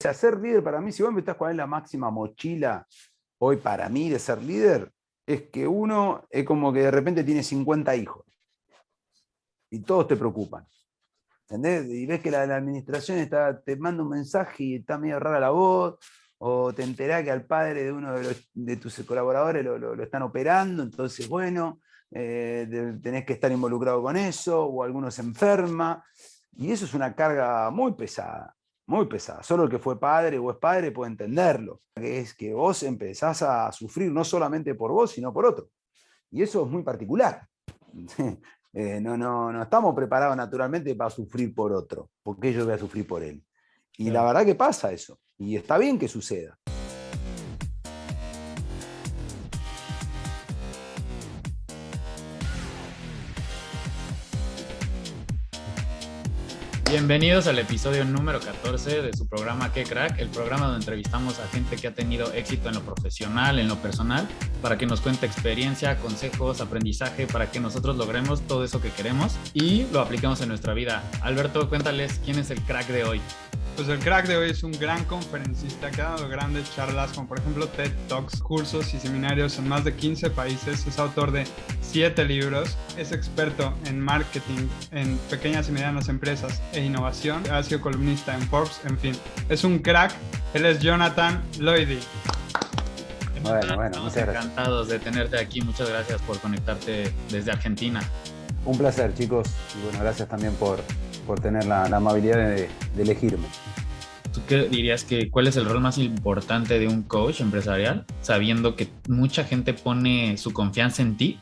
sea, ser líder para mí, si vos me preguntás cuál es la máxima mochila hoy para mí de ser líder, es que uno es como que de repente tiene 50 hijos y todos te preocupan. ¿Entendés? Y ves que la administración te manda un mensaje y está medio rara la voz, o te enterás que al padre de uno de tus colaboradores lo están operando, entonces, bueno, tenés que estar involucrado con eso, o alguno se enferma, y eso es una carga muy pesada, muy pesada. Solo el que fue padre o es padre puede entenderlo, que es que vos empezás a sufrir no solamente por vos, sino por otro. Y eso es muy particular. No estamos preparados naturalmente para sufrir por otro, porque yo voy a sufrir por él. Y la verdad que pasa eso, y está bien que suceda. Bienvenidos al episodio número 14 de su programa Qué Crack, el programa donde entrevistamos a gente que ha tenido éxito en lo profesional, en lo personal, para que nos cuente experiencia, consejos, aprendizaje, para que nosotros logremos todo eso que queremos y lo apliquemos en nuestra vida. Alberto, cuéntales quién es el crack de hoy. Pues el crack de hoy es un gran conferencista que ha dado grandes charlas, como por ejemplo TED Talks, cursos y seminarios en más de 15 países. Es autor de 7 libros, es experto en marketing, en pequeñas y medianas empresas e innovación. Ha sido columnista en Forbes, en fin. Es un crack. Él es Jonathan Loidy. Bueno, estamos encantados de tenerte aquí. Muchas gracias por conectarte desde Argentina. Un placer, chicos. Y bueno, gracias también por tener la amabilidad de elegirme. ¿Tú qué dirías cuál es el rol más importante de un coach empresarial, sabiendo que mucha gente pone su confianza en ti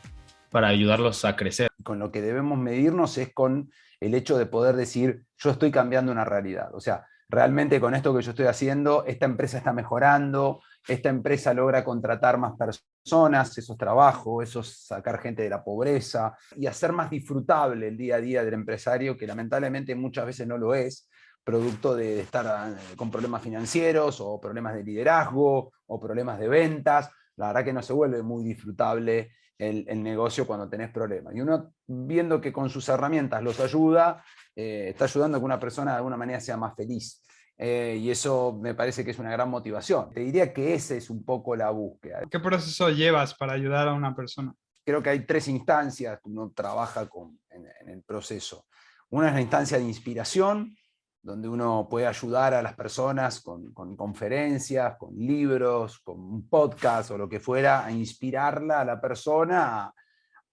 para ayudarlos a crecer? Con lo que debemos medirnos es con el hecho de poder decir, yo estoy cambiando una realidad. O sea, realmente con esto que yo estoy haciendo, esta empresa está mejorando, esta empresa logra contratar más personas, eso es trabajo, eso es sacar gente de la pobreza y hacer más disfrutable el día a día del empresario, que lamentablemente muchas veces no lo es, producto de estar con problemas financieros o problemas de liderazgo o problemas de ventas. La verdad que no se vuelve muy disfrutable el negocio cuando tenés problemas. Y uno, viendo que con sus herramientas los ayuda, está ayudando a que una persona de alguna manera sea más feliz. Y eso me parece que es una gran motivación. Te diría que esa es un poco la búsqueda. ¿Qué proceso llevas para ayudar a una persona? Creo que hay 3 instancias que uno trabaja en el proceso. Una es la instancia de inspiración, donde uno puede ayudar a las personas con conferencias, con libros, con un podcast o lo que fuera, a inspirarla a la persona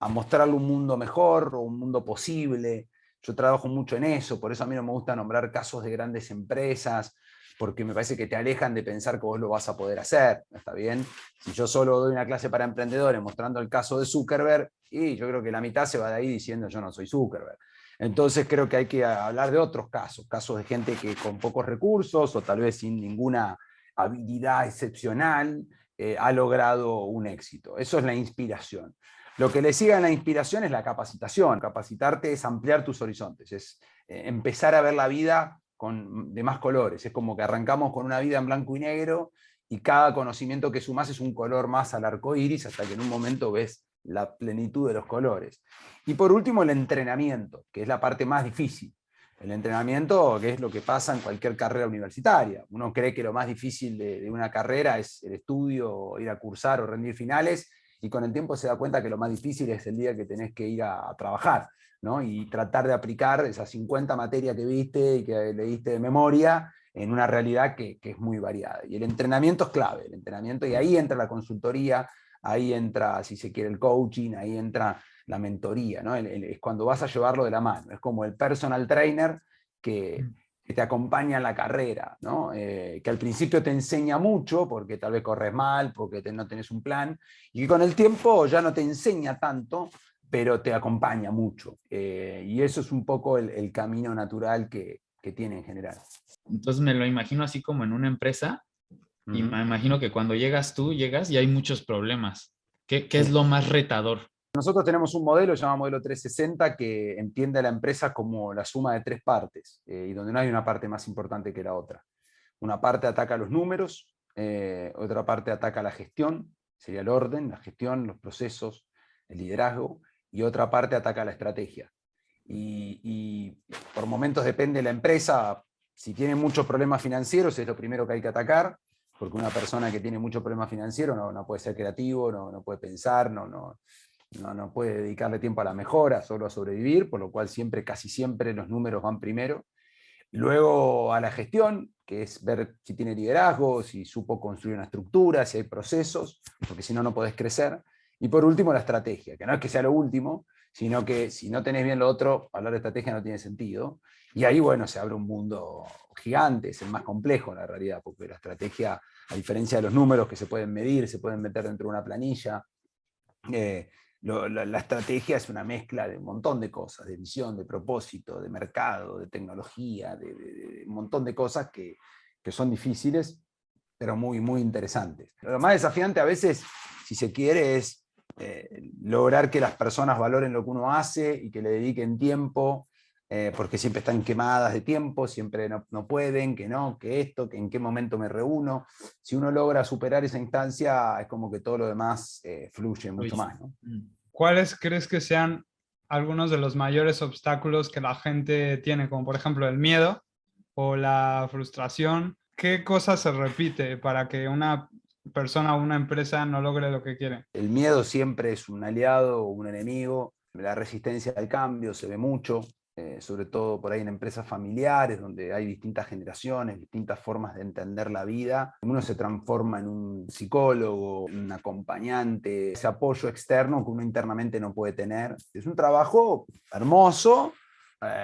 a mostrarle un mundo mejor o un mundo posible. Yo trabajo mucho en eso, por eso a mí no me gusta nombrar casos de grandes empresas, porque me parece que te alejan de pensar que vos lo vas a poder hacer, ¿está bien? Si yo solo doy una clase para emprendedores mostrando el caso de Zuckerberg, y yo creo que la mitad se va de ahí diciendo yo no soy Zuckerberg. Entonces creo que hay que hablar de otros casos, casos de gente que con pocos recursos o tal vez sin ninguna habilidad excepcional ha logrado un éxito. Eso es la inspiración. Lo que le sigue a la inspiración es la capacitación. Capacitarte es ampliar tus horizontes, es empezar a ver la vida de más colores. Es como que arrancamos con una vida en blanco y negro y cada conocimiento que sumas es un color más al arco iris hasta que en un momento ves la plenitud de los colores. Y por último, el entrenamiento, que es la parte más difícil. El entrenamiento, que es lo que pasa en cualquier carrera universitaria. Uno cree que lo más difícil de una carrera es el estudio, ir a cursar o rendir finales, y con el tiempo se da cuenta que lo más difícil es el día que tenés que ir a trabajar, ¿no? Y tratar de aplicar esas 50 materias que viste y que leíste de memoria en una realidad que es muy variada. Y el entrenamiento es clave, el entrenamiento, y ahí entra la consultoría, ahí entra, si se quiere, el coaching, ahí entra la mentoría, ¿no? Es cuando vas a llevarlo de la mano, es como el personal trainer que te acompaña en la carrera, ¿no? Que al principio te enseña mucho, porque tal vez corres mal, porque no tenés un plan, y que con el tiempo ya no te enseña tanto, pero te acompaña mucho. Y eso es un poco el camino natural que tiene en general. Entonces me lo imagino así como en una empresa, y me imagino que cuando llegas y hay muchos problemas. ¿Qué es lo más retador? Nosotros tenemos un modelo llamado modelo 360 que entiende a la empresa como la suma de 3 partes, y donde no hay una parte más importante que la otra. Una parte ataca los números, otra parte ataca la gestión, sería el orden, la gestión, los procesos, el liderazgo, y otra parte ataca la estrategia. Y por momentos depende de la empresa, si tiene muchos problemas financieros es lo primero que hay que atacar, porque una persona que tiene muchos problemas financieros no puede ser creativo, no puede pensar, no puede dedicarle tiempo a la mejora, solo a sobrevivir, por lo cual casi siempre los números van primero. Luego a la gestión, que es ver si tiene liderazgo, si supo construir una estructura, si hay procesos, porque si no, no podés crecer. Y por último, la estrategia, que no es que sea lo último, sino que si no tenés bien lo otro, hablar de estrategia no tiene sentido. Y ahí, bueno, se abre un mundo gigante, es el más complejo en la realidad, porque la estrategia, a diferencia de los números que se pueden medir, se pueden meter dentro de una planilla, la estrategia es una mezcla de un montón de cosas, de visión, de propósito, de mercado, de tecnología, de un montón de cosas que son difíciles, pero muy, muy interesantes. Lo más desafiante a veces, si se quiere, es lograr que las personas valoren lo que uno hace y que le dediquen tiempo, porque siempre están quemadas de tiempo, siempre no pueden, que esto, que en qué momento me reúno. Si uno logra superar esa instancia, es como que todo lo demás fluye mucho más, ¿no? ¿Cuáles crees que sean algunos de los mayores obstáculos que la gente tiene, como por ejemplo el miedo o la frustración? ¿Qué cosa se repite para que una persona o una empresa no logre lo que quiere? El miedo siempre es un aliado o un enemigo. La resistencia al cambio se ve mucho, sobre todo por ahí en empresas familiares, donde hay distintas generaciones, distintas formas de entender la vida. Uno se transforma en un psicólogo, un acompañante, ese apoyo externo que uno internamente no puede tener. Es un trabajo hermoso,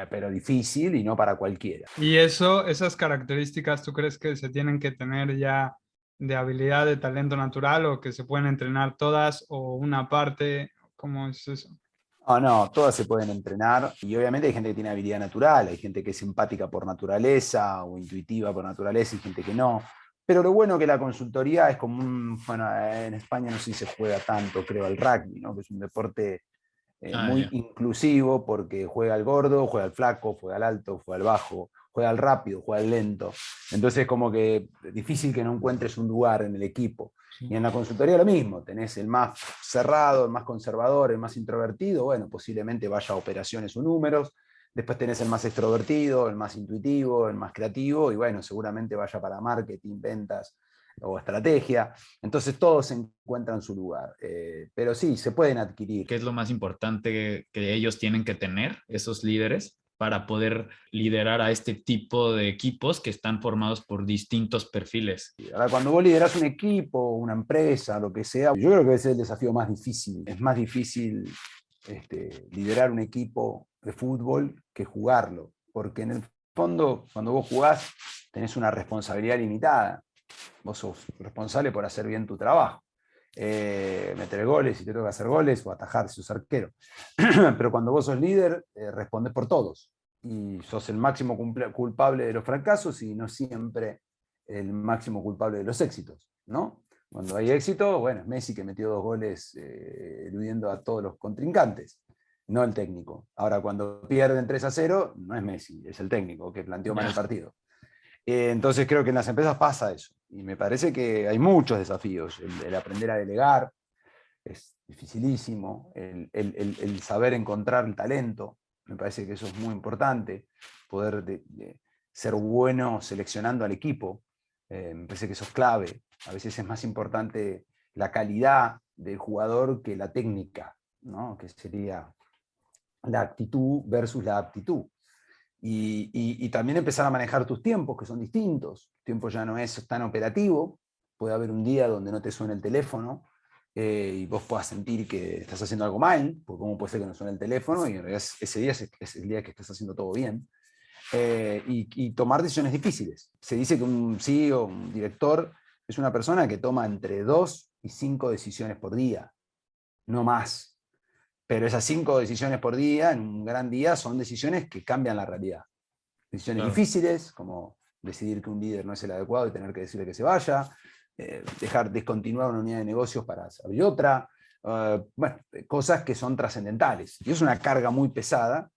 pero difícil y no para cualquiera. Y esas características, ¿tú crees que se tienen que tener ya de habilidad, de talento natural, o que se pueden entrenar todas o una parte? ¿Cómo es eso? No, todas se pueden entrenar y obviamente hay gente que tiene habilidad natural, hay gente que es empática por naturaleza o intuitiva por naturaleza y gente que no. Pero lo bueno que la consultoría es como bueno, en España no sé si se juega tanto, creo, al rugby, ¿no? Que es un deporte muy inclusivo porque juega al gordo, juega al flaco, juega al alto, juega al bajo, juega al rápido, juega al lento. Entonces como que es difícil que no encuentres un lugar en el equipo. Y en la consultoría lo mismo, tenés el más cerrado, el más conservador, el más introvertido, bueno, posiblemente vaya a operaciones o números, después tenés el más extrovertido, el más intuitivo, el más creativo, y bueno, seguramente vaya para marketing, ventas o estrategia. Entonces todos encuentran su lugar, pero sí, se pueden adquirir. ¿Qué es lo más importante que ellos tienen que tener, esos líderes, para poder liderar a este tipo de equipos que están formados por distintos perfiles? Ahora, cuando vos liderás un equipo, una empresa, lo que sea, yo creo que ese es el desafío más difícil. Es más difícil liderar un equipo de fútbol que jugarlo, porque en el fondo, cuando vos jugás, tenés una responsabilidad limitada. Vos sos responsable por hacer bien tu trabajo. Meter goles si te toca hacer goles o atajar si sos arquero. Pero cuando vos sos líder, respondés por todos. Y sos el máximo culpable de los fracasos y no siempre el máximo culpable de los éxitos, ¿no? Cuando hay éxito, bueno, es Messi que metió 2 goles eludiendo a todos los contrincantes, no el técnico. Ahora, cuando pierden 3-0, no es Messi, es el técnico que planteó mal el partido. Entonces creo que en las empresas pasa eso. Y me parece que hay muchos desafíos. El aprender a delegar es dificilísimo. El saber encontrar el talento, me parece que eso es muy importante. Poder ser bueno seleccionando al equipo, me parece que eso es clave. A veces es más importante la calidad del jugador que la técnica, ¿no? Que sería la actitud versus la aptitud. Y también empezar a manejar tus tiempos, que son distintos. El tiempo ya no es tan operativo. Puede haber un día donde no te suene el teléfono y vos puedas sentir que estás haciendo algo mal, porque cómo puede ser que no suene el teléfono, y en realidad ese día es el día que estás haciendo todo bien. Y tomar decisiones difíciles. Se dice que un CEO, un director, es una persona que toma entre 2 y 5 decisiones por día, no más. Pero esas 5 decisiones por día, en un gran día, son decisiones que cambian la realidad. Decisiones difíciles, como decidir que un líder no es el adecuado y tener que decirle que se vaya, descontinuar una unidad de negocios para abrir otra, bueno, cosas que son trascendentales. Y es una carga muy pesada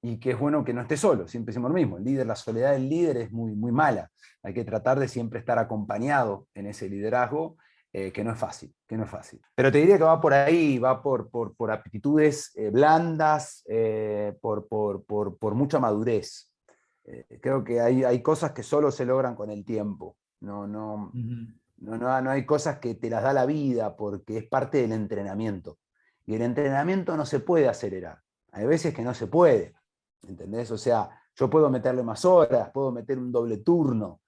y que es bueno que no esté solo. Siempre decimos lo mismo, la soledad del líder es muy, muy mala. Hay que tratar de siempre estar acompañado en ese liderazgo, que no es fácil, que no es fácil. Pero te diría que va por ahí, va por aptitudes blandas, por mucha madurez. Creo que hay cosas que solo se logran con el tiempo. No hay cosas que te las da la vida porque es parte del entrenamiento. Y el entrenamiento no se puede acelerar. Hay veces que no se puede, ¿entendés? O sea, yo puedo meterle más horas, puedo meter un doble turno,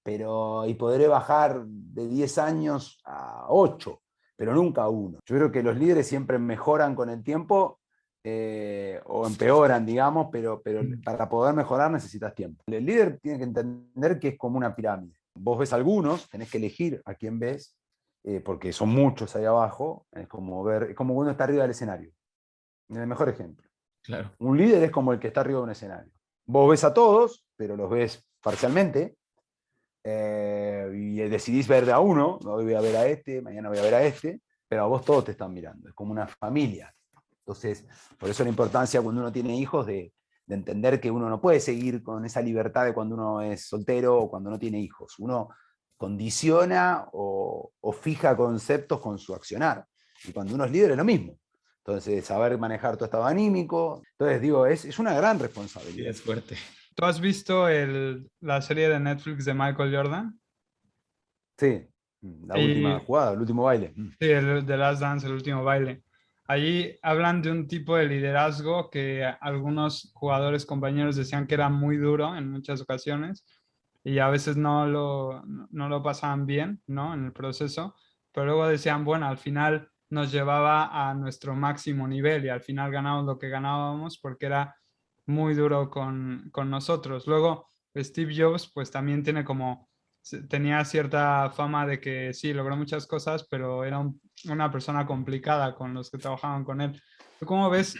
y podré bajar de 10 años a 8, pero nunca a 1. Yo creo que los líderes siempre mejoran con el tiempo, o empeoran, digamos, pero para poder mejorar necesitas tiempo. El líder tiene que entender que es como una pirámide. Vos ves algunos, tenés que elegir a quién ves, porque son muchos ahí abajo, es como uno está arriba del escenario. El mejor ejemplo. Claro. Un líder es como el que está arriba de un escenario. Vos ves a todos, pero los ves parcialmente, y decidís ver de a uno, hoy voy a ver a este, mañana voy a ver a este, pero a vos todos te están mirando, es como una familia. Entonces, por eso la importancia cuando uno tiene hijos de entender que uno no puede seguir con esa libertad de cuando uno es soltero o cuando no tiene hijos. Uno condiciona o fija conceptos con su accionar. Y cuando uno es líder es lo mismo. Entonces, saber manejar tu estado anímico. Entonces, digo, es una gran responsabilidad. Sí, es fuerte. ¿Tú has visto la serie de Netflix de Michael Jordan? Sí, la última jugada, el último baile. Sí, el The Last Dance, el último baile. Allí hablan de un tipo de liderazgo que algunos jugadores, compañeros decían que era muy duro en muchas ocasiones y a veces no lo pasaban bien, ¿no? En el proceso, pero luego decían, bueno, al final nos llevaba a nuestro máximo nivel y al final ganábamos lo que ganábamos porque era muy duro con nosotros. Luego, Steve Jobs, pues también tenía cierta fama de que sí, logró muchas cosas, pero era una persona complicada con los que trabajaban con él. ¿Tú cómo ves?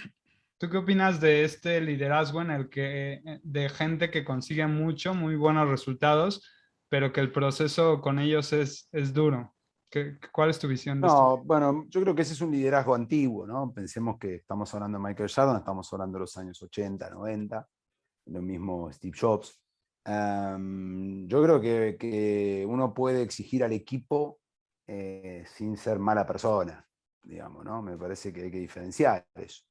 ¿Tú qué opinas de este liderazgo de gente que consigue muy buenos resultados, pero que el proceso con ellos es duro? ¿Cuál es tu visión de esto? No, bueno, yo creo que ese es un liderazgo antiguo, ¿no? Pensemos que estamos hablando de Michael Jordan, estamos hablando de los años 80, 90, lo mismo Steve Jobs. Yo creo que uno puede exigir al equipo, sin ser mala persona, digamos, ¿no? Me parece que hay que diferenciar eso.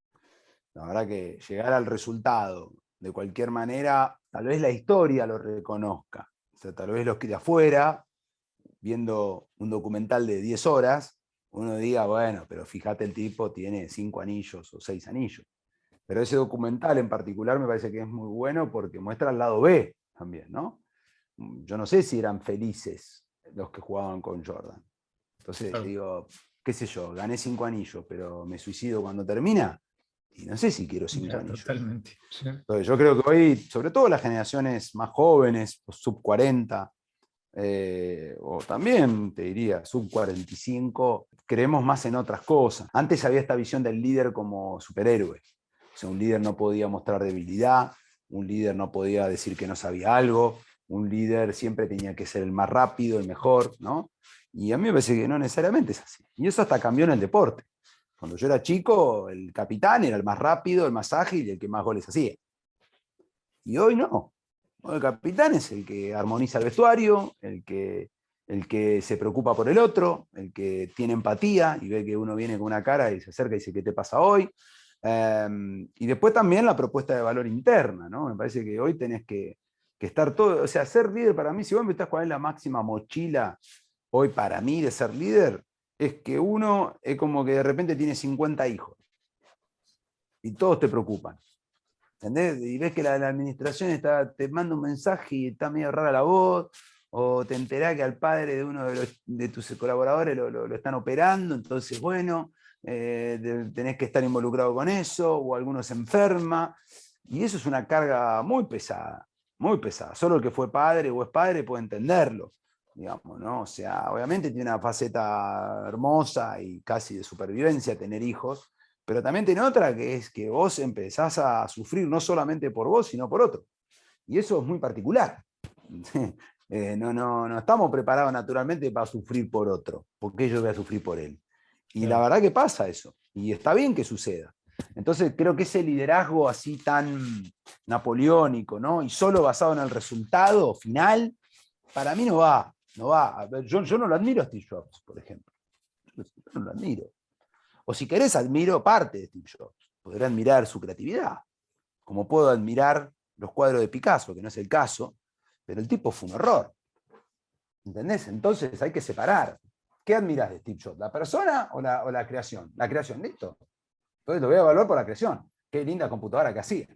La verdad que llegar al resultado de cualquier manera, tal vez la historia lo reconozca. O sea, tal vez los que de afuera, viendo un documental de 10 horas, uno diga, bueno, pero fíjate, el tipo tiene 5 anillos o 6 anillos. Pero ese documental en particular me parece que es muy bueno porque muestra el lado B también, ¿no? Yo no sé si eran felices los que jugaban con Jordan. Entonces, Claro. digo, qué sé yo, gané 5 anillos, pero me suicido cuando termina, y no sé si quiero 5 Ya, anillos. totalmente. Sí. Entonces, yo creo que hoy, sobre todo las generaciones más jóvenes, sub 40, o también, te diría, sub 45, creemos más en otras cosas. Antes había esta visión del líder como superhéroe. O sea, un líder no podía mostrar debilidad, un líder no podía decir que no sabía algo, un líder siempre tenía que ser el más rápido, el mejor, ¿no? Y a mí me parece que no necesariamente es así. Y eso hasta cambió en el deporte. Cuando yo era chico, el capitán era el más rápido, el más ágil y el que más goles hacía. Y hoy no. El capitán es el que armoniza el vestuario, el que se preocupa por el otro, el que tiene empatía y ve que uno viene con una cara y se acerca y dice, ¿qué te pasa hoy? Y después también la propuesta de valor interna, ¿no? Me parece que hoy tenés que estar todo, o sea, ser líder para mí, si vos me estás cuál es la máxima mochila hoy para mí de ser líder, es que uno es como que de repente tiene 50 hijos y todos te preocupan. ¿Entendés? Y ves que la administración te manda un mensaje y está medio rara la voz, o te enterás que al padre de uno de tus colaboradores lo están operando, entonces, bueno, tenés que estar involucrado con eso, o alguno se enferma, y eso es una carga muy pesada, muy pesada. Solo el que fue padre o es padre puede entenderlo, digamos, ¿no? O sea, obviamente tiene una faceta hermosa y casi de supervivencia tener hijos, pero también tiene otra, que es que vos empezás a sufrir no solamente por vos, sino por otro. Y eso es muy particular. No estamos preparados naturalmente para sufrir por otro, porque yo voy a sufrir por él. Y la verdad que pasa eso, y está bien que suceda. Entonces creo que ese liderazgo así tan napoleónico, ¿no? Y solo basado en el resultado final, para mí no va. A ver, yo no lo admiro a Steve Jobs, por ejemplo. Yo no lo admiro. O si querés, admiro parte de Steve Jobs. Podré admirar su creatividad, como puedo admirar los cuadros de Picasso, que no es el caso, pero el tipo fue un horror. ¿Entendés? Entonces hay que separar. ¿Qué admirás de Steve Jobs? ¿La persona o la creación? La creación, listo. Entonces lo voy a evaluar por la creación. Qué linda computadora que hacía.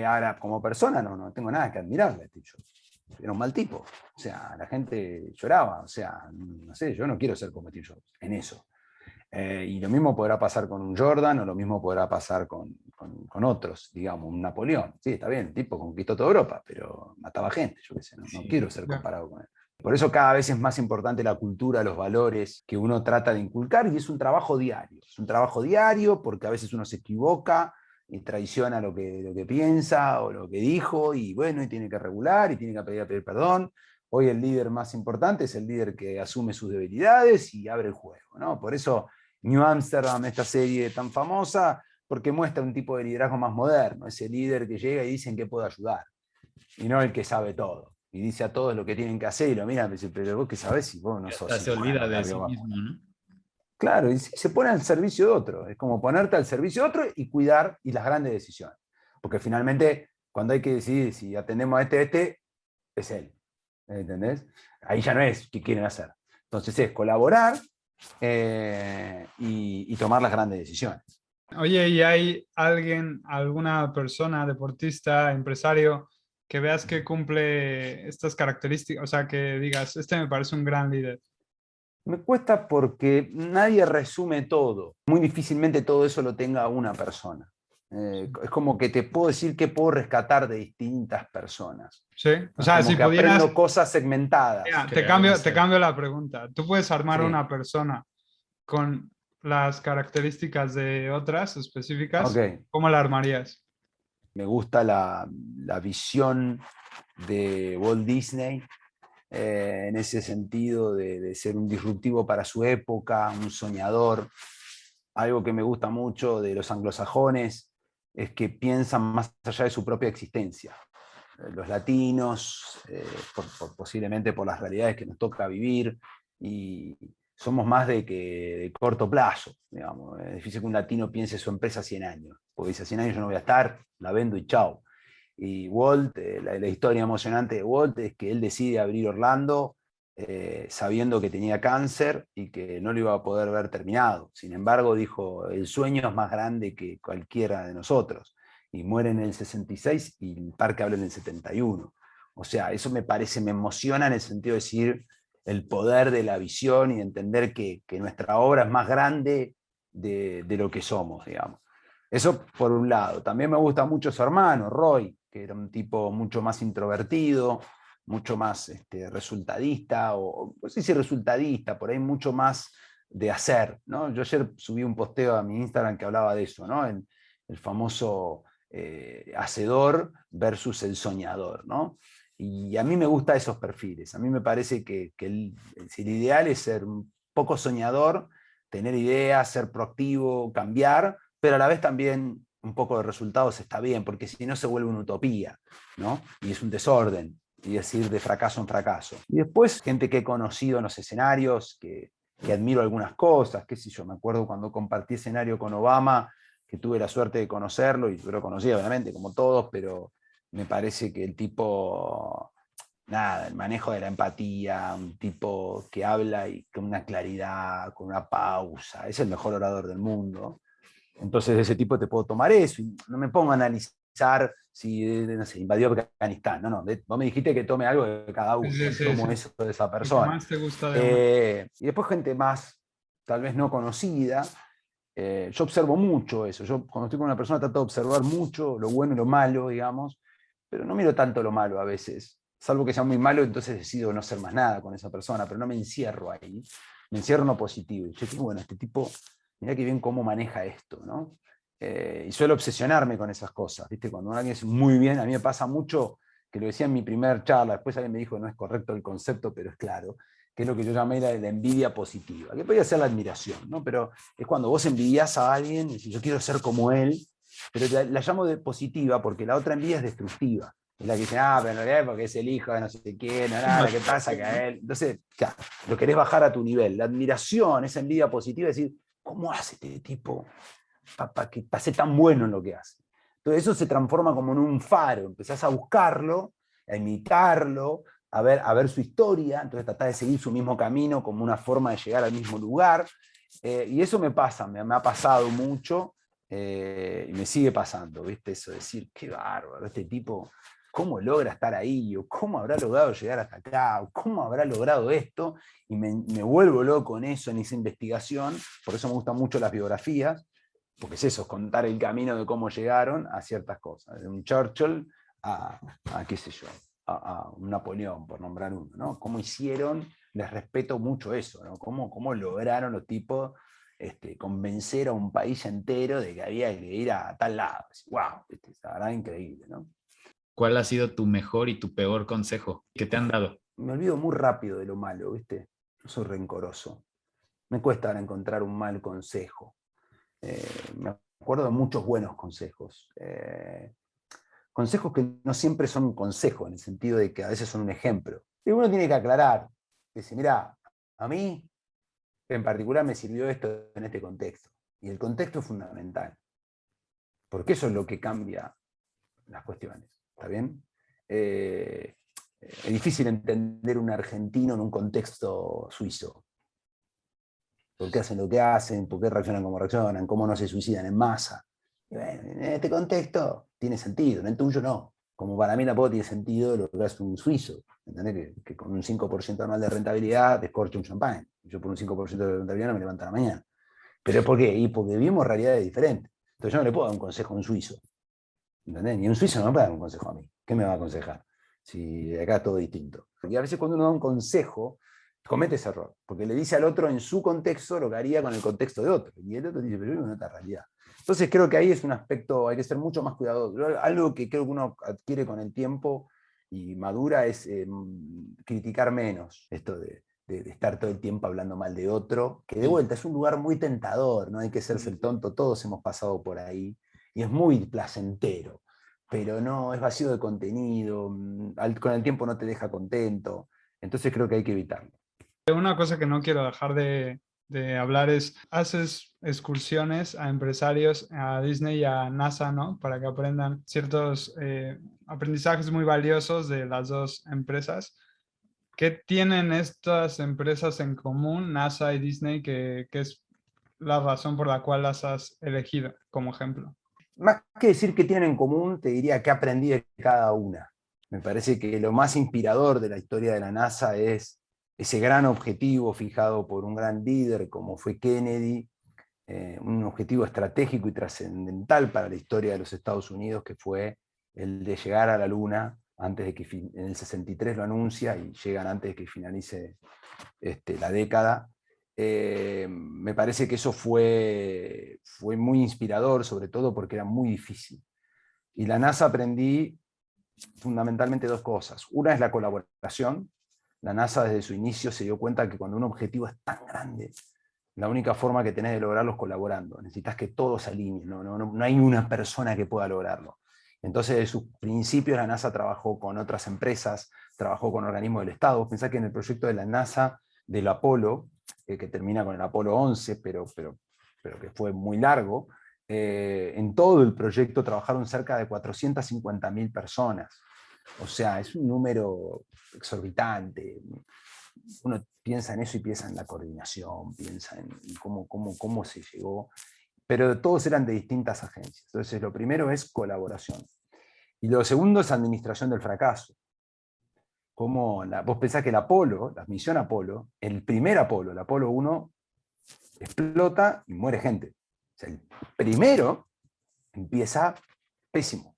Ahora, como persona, no tengo nada que admirarle a Steve Jobs. Era un mal tipo. O sea, la gente lloraba. O sea, no sé, yo no quiero ser como Steve Jobs en eso. Y lo mismo podrá pasar con un Jordan, o lo mismo podrá pasar con otros, digamos, un Napoleón. Sí, está bien, el tipo conquistó toda Europa, pero mataba gente, yo qué sé, no quiero ser comparado con él. Por eso cada vez es más importante la cultura, los valores que uno trata de inculcar, y es un trabajo diario. Es un trabajo diario porque a veces uno se equivoca y traiciona lo que piensa o lo que dijo, y bueno, y tiene que regular y tiene que pedir perdón. Hoy el líder más importante es el líder que asume sus debilidades y abre el juego, ¿no? Por eso New Amsterdam, esta serie tan famosa, porque muestra un tipo de liderazgo más moderno, ese líder que llega y dice en qué puedo ayudar, y no el que sabe todo, y dice a todos lo que tienen que hacer, y lo miran y dice, pero vos qué sabés si vos no sos... Se olvida de sí mismo, ¿no? Claro, y se pone al servicio de otro, es como ponerte al servicio de otro y cuidar y las grandes decisiones, porque finalmente cuando hay que decidir si atendemos a este, es él, ¿entendés? Ahí ya no es qué quieren hacer, entonces es colaborar y tomar las grandes decisiones. Oye, ¿y hay alguna persona, deportista, empresario, que veas que cumple estas características? O sea, que digas, este me parece un gran líder. Me cuesta porque nadie resume todo. Muy difícilmente todo eso lo tenga una persona. Es como que te puedo decir que puedo rescatar de distintas personas. Sí, o sea, como si que pudieras... aprendo cosas segmentadas. Mira, Crear te cambio la pregunta. ¿Tú puedes armar Sí. una persona con las características de otras específicas? Okay. ¿Cómo la armarías? Me gusta la visión de Walt Disney, en ese sentido de ser un disruptivo para su época, un soñador. Algo que me gusta mucho de los anglosajones es que piensan más allá de su propia existencia. Los latinos, posiblemente por las realidades que nos toca vivir, y somos más de corto plazo, digamos. Es difícil que un latino piense su empresa 100 años, porque dice 100 años yo no voy a estar, la vendo y chao. Y Walt, la historia emocionante de Walt es que él decide abrir Orlando sabiendo que tenía cáncer y que no lo iba a poder ver terminado. Sin embargo, dijo, el sueño es más grande que cualquiera de nosotros. Y muere en el 66 y el parque habla en el 71. O sea, eso me emociona en el sentido de decir el poder de la visión y entender que nuestra obra es más grande de lo que somos, digamos. Eso por un lado. También me gusta mucho su hermano, Roy, que era un tipo mucho más introvertido, mucho más resultadista, o no sé si resultadista, por ahí mucho más de hacer, ¿no? Yo ayer subí un posteo a mi Instagram que hablaba de eso, ¿no? El famoso hacedor versus el soñador, ¿no? Y a mí me gustan esos perfiles. A mí me parece que el ideal es ser un poco soñador, tener ideas, ser proactivo, cambiar, pero a la vez también un poco de resultados está bien, porque si no se vuelve una utopía, ¿no? Y es un desorden, y es ir de fracaso en fracaso. Y después, gente que he conocido en los escenarios, que admiro algunas cosas, qué sé yo, me acuerdo cuando compartí escenario con Obama, que tuve la suerte de conocerlo, y yo lo conocía obviamente, como todos, pero me parece que el tipo, nada, el manejo de la empatía, un tipo que habla y con una claridad, con una pausa, es el mejor orador del mundo. Entonces de ese tipo te puedo tomar eso, y no me pongo a analizar si no sé, invadió Afganistán. No, vos me dijiste que tome algo de cada uno, tomo eso de esa persona. ¿Qué más te gusta de y después gente más, tal vez no conocida. Yo observo mucho eso. Yo cuando estoy con una persona trato de observar mucho lo bueno y lo malo, digamos, pero no miro tanto lo malo a veces, salvo que sea muy malo, entonces decido no hacer más nada con esa persona, pero no me encierro ahí, me encierro en lo positivo. Y yo digo, bueno, este tipo, mirá qué bien cómo maneja esto, ¿no? Y suelo obsesionarme con esas cosas, ¿viste? Cuando alguien es muy bien, a mí me pasa mucho, que lo decía en mi primer charla, después alguien me dijo que no es correcto el concepto, pero es claro, que es lo que yo llamé la envidia positiva, que podría ser la admiración, ¿no? Pero es cuando vos envidias a alguien y decís, yo quiero ser como él, pero la llamo de positiva porque la otra envidia es destructiva. Es la que dice, pero en realidad es porque es el hijo de no sé quién, nada, ¿qué pasa que a él? Entonces, claro, lo querés bajar a tu nivel. La admiración, esa envidia positiva, es decir, ¿cómo hace este tipo para que pase tan bueno en lo que hace? Entonces eso se transforma como en un faro, empezás a buscarlo, a imitarlo, a ver su historia, entonces tratás de seguir su mismo camino como una forma de llegar al mismo lugar. Y eso me pasa, me ha pasado mucho y me sigue pasando, ¿viste? Eso de decir, qué bárbaro, este tipo, ¿cómo logra estar ahí? ¿O cómo habrá logrado llegar hasta acá? ¿O cómo habrá logrado esto? Y me vuelvo loco en eso, en esa investigación. Por eso me gustan mucho las biografías, porque es eso, es contar el camino de cómo llegaron a ciertas cosas. De un Churchill a qué sé yo, a un Napoleón, por nombrar uno, ¿no? ¿Cómo hicieron? Les respeto mucho eso, ¿no? ¿Cómo lograron los tipos convencer a un país entero de que había que ir a tal lado? ¡Wow! La verdad, increíble, ¿no? ¿Cuál ha sido tu mejor y tu peor consejo que te han dado? Me olvido muy rápido de lo malo, ¿viste? No soy rencoroso. Me cuesta ahora encontrar un mal consejo. Me acuerdo de muchos buenos consejos. Consejos que no siempre son un consejo, en el sentido de que a veces son un ejemplo. Y uno tiene que aclarar, decir, mira, a mí en particular me sirvió esto en este contexto. Y el contexto es fundamental, porque eso es lo que cambia las cuestiones. ¿Está bien? Es difícil entender un argentino en un contexto suizo. ¿Por qué hacen lo que hacen? ¿Por qué reaccionan como reaccionan? ¿Cómo no se suicidan en masa? Y bueno, en este contexto tiene sentido, en el tuyo no. Como para mí tampoco tiene sentido lo que hace un suizo. ¿Entendés? Que con un 5% anual de rentabilidad descorcha un champán. Yo por un 5% de rentabilidad no me levanto a la mañana. ¿Pero por qué? Y porque vivimos realidades diferentes. Entonces yo no le puedo dar un consejo a un suizo. ¿Entendés? Ni un suizo no me puede dar un consejo a mí. ¿Qué me va a aconsejar? Si acá es todo distinto. Y a veces cuando uno da un consejo, comete ese error, porque le dice al otro en su contexto lo que haría con el contexto de otro. Y el otro dice, pero yo vivo en otra realidad. Entonces creo que ahí es un aspecto, hay que ser mucho más cuidadoso. Algo que creo que uno adquiere con el tiempo y madura es criticar menos esto de estar todo el tiempo hablando mal de otro, que de vuelta es un lugar muy tentador, no hay que hacerse el tonto, todos hemos pasado por ahí, y es muy placentero, pero no, es vacío de contenido, con el tiempo no te deja contento, entonces creo que hay que evitarlo. Una cosa que no quiero dejar de hablar es, haces excursiones a empresarios, a Disney y a NASA, ¿no? Para que aprendan ciertos aprendizajes muy valiosos de las dos empresas. ¿Qué tienen estas empresas en común, NASA y Disney, que es la razón por la cual las has elegido como ejemplo? Más que decir qué tienen en común, te diría qué aprendí de cada una. Me parece que lo más inspirador de la historia de la NASA es ese gran objetivo fijado por un gran líder como fue Kennedy, un objetivo estratégico y trascendental para la historia de los Estados Unidos, que fue el de llegar a la Luna antes de que en el 63 lo anuncia y llegan antes de que finalice la década. Me parece que eso fue muy inspirador, sobre todo porque era muy difícil. Y la NASA aprendí fundamentalmente dos cosas. Una es la colaboración. La NASA desde su inicio se dio cuenta que cuando un objetivo es tan grande, la única forma que tenés de lograrlo es colaborando. Necesitas que todos se alineen, no hay una persona que pueda lograrlo. Entonces, desde sus principios, la NASA trabajó con otras empresas, trabajó con organismos del Estado. Pensá que en el proyecto de la NASA, del Apolo, que termina con el Apolo 11, pero que fue muy largo, en todo el proyecto trabajaron cerca de 450.000 personas. O sea, es un número exorbitante. Uno piensa en eso y piensa en la coordinación, piensa en cómo se llegó, pero todos eran de distintas agencias. Entonces, lo primero es colaboración. Y lo segundo es administración del fracaso. Vos pensás que el Apolo, la misión Apolo, el primer Apolo, el Apolo 1, explota y muere gente. O sea, el primero empieza pésimo.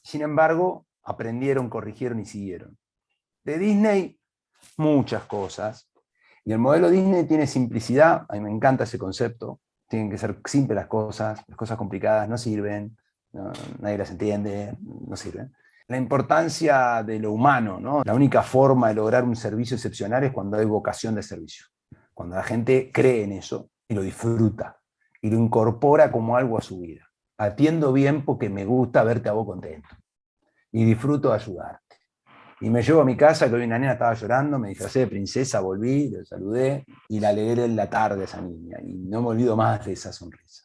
Sin embargo, aprendieron, corrigieron y siguieron. De Disney, muchas cosas. Y el modelo Disney tiene simplicidad, a mí me encanta ese concepto. Tienen que ser simples las cosas complicadas no sirven, nadie las entiende, no sirven. La importancia de lo humano, ¿no? La única forma de lograr un servicio excepcional es cuando hay vocación de servicio. Cuando la gente cree en eso y lo disfruta y lo incorpora como algo a su vida. Atiendo bien porque me gusta verte a vos contento y disfruto de ayudarte. Y me llevo a mi casa, que hoy una nena estaba llorando, me disfracé de princesa, volví, le saludé y la alegré en la tarde a esa niña. Y no me olvido más de esa sonrisa.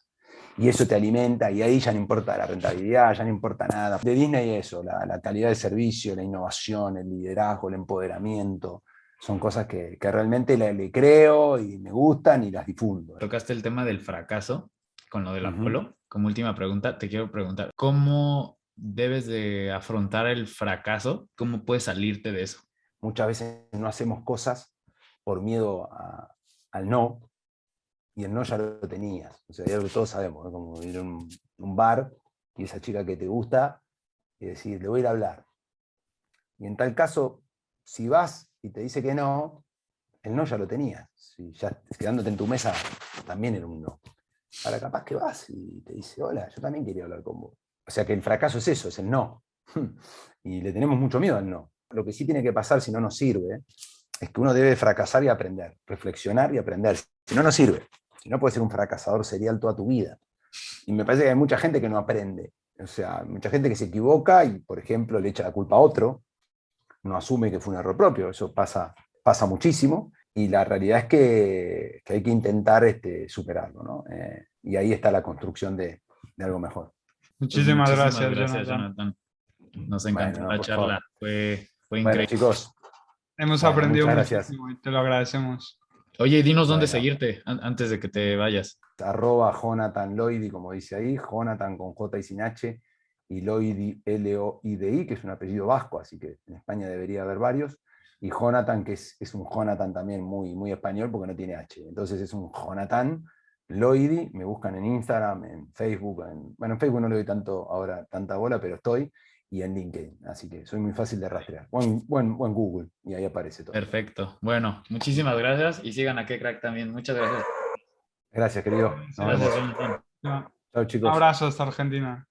y eso te alimenta, y ahí ya no importa la rentabilidad, ya no importa nada. De Disney eso, la calidad de servicio, la innovación, el liderazgo, el empoderamiento, son cosas que realmente le creo y me gustan y las difundo. Tocaste el tema del fracaso con lo del Apolo. Como última pregunta, te quiero preguntar, ¿cómo debes de afrontar el fracaso? ¿Cómo puedes salirte de eso? Muchas veces no hacemos cosas por miedo al no, y el no ya lo tenías. O sea, es algo que todos sabemos, ¿no? Como ir a un bar y esa chica que te gusta y decir, le voy a ir a hablar. Y en tal caso, si vas y te dice que no, el no ya lo tenías. Si ya quedándote en tu mesa también era un no. Ahora capaz que vas y te dice, hola, yo también quería hablar con vos. O sea que el fracaso es eso, es el no. Y le tenemos mucho miedo al no. Lo que sí tiene que pasar si no nos sirve es que uno debe fracasar y aprender, reflexionar y aprender. Si no, no sirve. Si no, puedes ser un fracasador serial toda tu vida. Y me parece que hay mucha gente que no aprende. O sea, mucha gente que se equivoca y, por ejemplo, le echa la culpa a otro, no asume que fue un error propio. Eso pasa muchísimo. Y la realidad es que hay que intentar superarlo, ¿no? Y ahí está la construcción de algo mejor. Muchísimas gracias, Jonathan. Nos encantó la charla. Fue increíble. Bueno, chicos. Hemos aprendido muchísimo y te lo agradecemos. Oye, dinos dónde seguirte antes de que te vayas. @Jonathan Loidi, como dice ahí, Jonathan con J y sin H, y Loidi, Loidi, que es un apellido vasco, así que en España debería haber varios, y Jonathan, que es un Jonathan también muy, muy español porque no tiene H. Entonces es un Jonathan Loidi, me buscan en Instagram, en Facebook, bueno, en Facebook no le doy tanta bola, pero estoy, y en LinkedIn, así que soy muy fácil de rastrear. Buen Google, y ahí aparece todo. Perfecto. Bueno, muchísimas gracias y sigan a Qué Crack también. Muchas gracias. Gracias, querido. Gracias, Jonathan. Chao, chicos. Un abrazo hasta Argentina.